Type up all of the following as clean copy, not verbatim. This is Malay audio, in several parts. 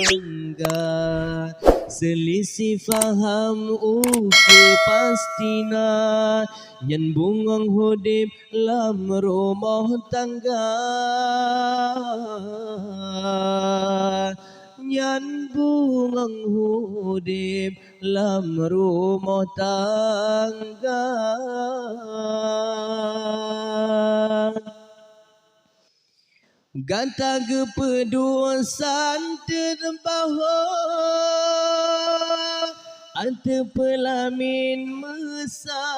tangga. Selisih faham uku pastina, nyen bungong hudip lam rumah tangga. Nyen bungong hudip lam rumah tangga. Ganta kepeduasan terbawa, ante pelamin mesanding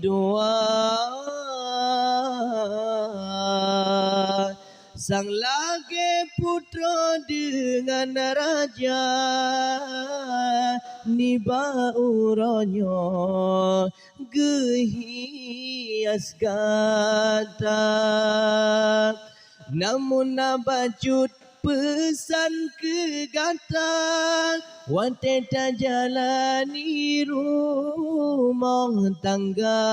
doa. Sang lagi putra dengan raja, niba uronyo gehias gata. Namun nabacut pesan ke gata, wateta jalani rumah tangga.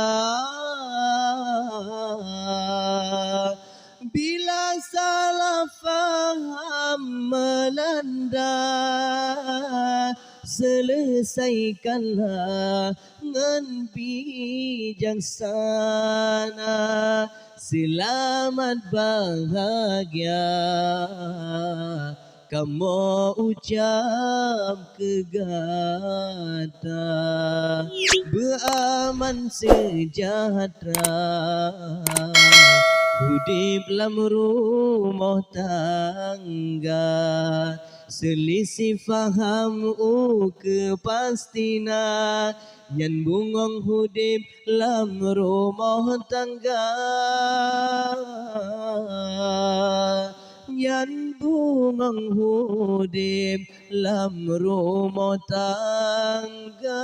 Bila salah faham melanda, selesaikanlah dengan bijaksana. Selamat bahagia kamu ucap ke gata, beraman sejahtera hudip lam rumah tangga. Selisih faham kepastina, nyen bungong hudip lam rumah tangga. Nyen bungong hudip lam rumah tangga.